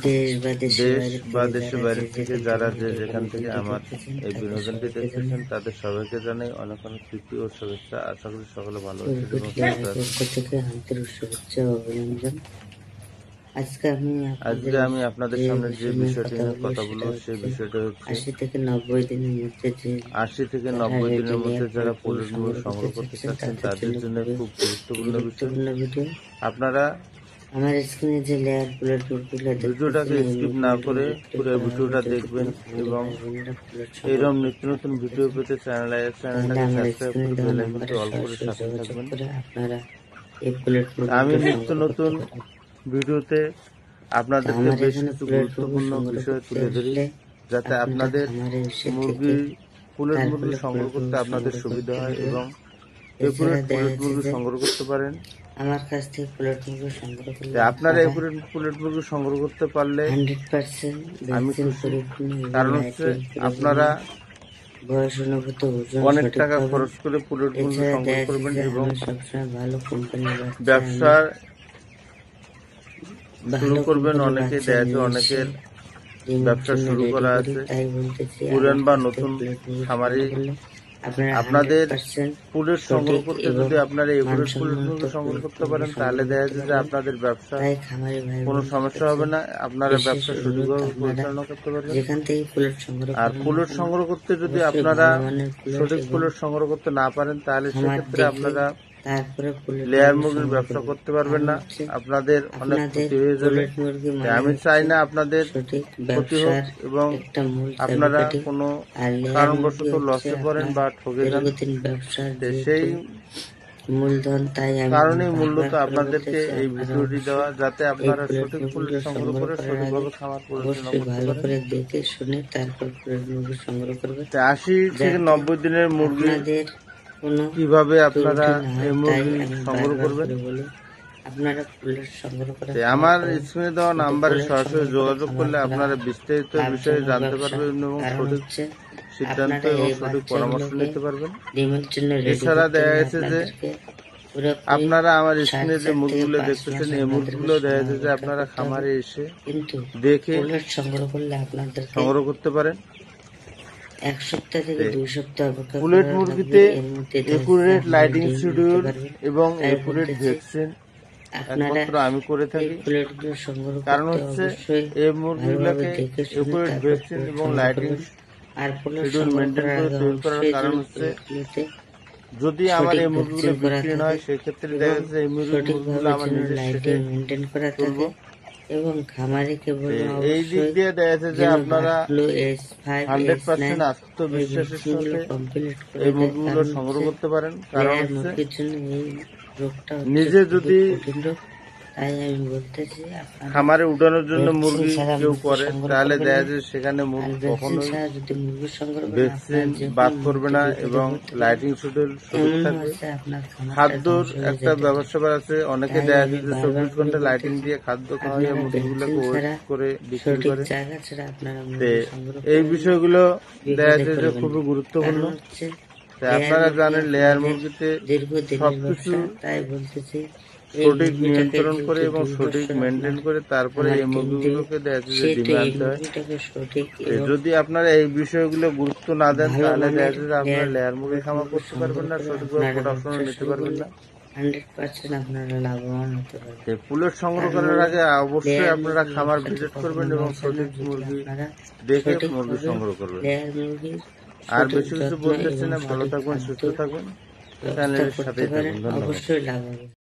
দেশ বা দেশের বাইরে থেকে যারা যেখান থেকে আমার এই বিনোদনটি দেখতেছেন তাদের সবাইকে জানাই অনেক অনেক প্রীতি ও শুভেচ্ছা। আশা করি সকলে ভালো আছেন এবং সুস্থ আছেন। পক্ষ থেকে আন্তরিক শুভেচ্ছা ও অভিনন্দন। আজকে আমি আপনাদের সামনে যে বিষয়টি নিয়ে কথা বলবো সেই বিষয়টা হচ্ছে 80 থেকে 90 দিনের মধ্যে যারা পুরুষগুলো সংগ্রহ করতে চাচ্ছেন তাদের জন্য খুব গুরুত্বপূর্ণ বিষয়। আপনারা আমার স্ক্রিনে যে লেয়ার প্লেট ভিডিওটাকে স্কিপ না করে পুরো ভিডিওটা দেখবেন এবং এরকম নিত্য নতুন ভিডিও পেতে চ্যানেলটাকে সাবস্ক্রাইব করে বেল আইকনটি অল করে সাথে থাকবেন। আমি নিত্য নতুন ভিডিওতে আপনাদেরকে বেশ কিছু গুরুত্বপূর্ণ বিষয় তুলে ধরি যাতে আপনাদের পুলেট মুরগি সংগ্রহ করতে আপনাদের সুবিধা হয় এবং পুলেট মুরগি সংগ্রহ করতে পারেন। আমার কাছ থেকে পুলেট মুরগি সংগ্রহ করলে আপনারা এই পুলেট মুরগি সংগ্রহ করতে পারলে 100% আমি খুশি। কারণ হচ্ছে আপনারা বয়স অনুভূত ওজন অনেক টাকা খরচ করে পুলেট মুরগি সংগ্রহ করবেন এবং সবসময় ভালো কোম্পানির ব্যবসা শুরু করবেন। অনেকে অনেকের ব্যবসা শুরু করা আছে, পুরান বা নতুন খামারি। আপনাদের পুলেট সংগ্রহ করতে যদি আপনারা এগুলো পুলেট মুরগি সংগ্রহ করতে পারেন তাহলে দেখা যায় যে আপনাদের ব্যবসা কোনো সমস্যা হবে না, আপনারা ব্যবসা সঠিকভাবে পরিচালনা করতে পারবেন। আর পুলেট সংগ্রহ করতে যদি আপনারা সঠিক পুলেট সংগ্রহ করতে না পারেন তাহলে সেক্ষেত্রে আপনারা লেয়ার মুরগির ব্যবসা করতে পারবেন না, আপনাদের অনেক ক্ষতি হয়ে যাবে। আমি চাই না আপনাদের ক্ষতি হোক এবং আপনারা কোনো কারণবশত লসে পড়েন বা ঠকে যান। সেই মূলধন কারণে মূলত আপনাদেরকে এই ভিডিওটি দেওয়া, যাতে আপনারা সঠিক পুলেট সংগ্রহ করে সঠিকভাবে খামার পরিচালনা করতে পারেন। দেখে শুনে তারপর পুলেট মুরগি সংগ্রহ করবে। 80 থেকে 90 দিনের মুরগি কিভাবে আপনারা এই মুরগি সংগ্রহ করবেন? আমার স্ক্রিনে দেওয়া নাম্বারে সরাসরি যোগাযোগ করলে আপনারা বিস্তারিত বিষয়ে জানতে পারবেন এবং সঠিক সিদ্ধান্ত এবং সঠিক পরামর্শ নিতে পারবেন। এছাড়া দেখা গেছে যে আপনারা আমার স্ক্রিনে যে মুরগিগুলো দেখতেছেন এই মুরগিগুলো দেখা যাচ্ছে যে আপনারা খামারে এসে দেখে সংগ্রহ করতে পারেন। 1 সপ্তাহ থেকে 2 সপ্তাহ পুলেট মুরগিতে একুরেট লাইটিং শিডিউল এবং একুরেট ভ্যাকসিন একমাত্র আমি করে থাকি। কারণ হচ্ছে এই মুরগিগুলোকে একুরেট ভ্যাকসিন এবং লাইটিং শিডিউল মেনটেন করে তৈরি করার কারণ হচ্ছে যদি আমার এই মুরগিগুলো বিক্রি না হয় সেক্ষেত্রে দেখা যাচ্ছে এই মুরগিগুলো আমার নিজের তুলব এবং খামারিকে এই দিক দিয়ে দেখা যাচ্ছে যে আপনারা 100% আত্মবিশ্বাসের সাথে এই মুরগিগুলো সংগ্রহ করতে পারেন। কারণ হচ্ছে নিজে যদি খামারে উঠানোর জন্য মুরগি কেউ করে তাহলে দেখা যায় সেখানে মুরগি কখনো ভ্যাকসিন বাদ করবে না এবং লাইটিং শিডিউল সঠিক থাকবে। খাদ্যর একটা ব্যবস্থা আছে, অনেকে দেখা যায় যে 24 ঘন্টা লাইটিং দিয়ে খাদ্য খাওয়াইয়া মুরগিগুলোকে ওয়েট করে বিক্রি করে। এই বিষয়গুলো দেখা যায় যে খুবই গুরুত্বপূর্ণ। আপনারা জানেন লেয়ার মুরগিতে সবকিছু সঠিক নিয়ন্ত্রণ করে এবং সঠিক মেনটেন করে তারপরে এই মুরগিগুলোকে দেখা যাচ্ছে যে ডিমে আনতে হয়। যদি আপনারা এই বিষয়গুলো গুরুত্ব না দেন তাহলে দেখা যাচ্ছে যে আপনারা লেয়ার মুরগি খামার করতে পারবেন না, সঠিকভাবে প্রোডাকশন নিতে পারবেন না। 100% আপনারা লাভবান হতে পারবেন। পুলেট সংগ্রহ করার আগে অবশ্যই আপনারা খামার ভিজিট করবেন এবং সঠিক মুরগি দেখে মুরগি সংগ্রহ করবেন। আর বেশি কিছু বলতেছি না, ভালো থাকবেন, সুস্থ থাকবেন, চ্যানেলের সাথেই থাকুন। ধন্যবাদ। অবশ্যই লাভ হবে।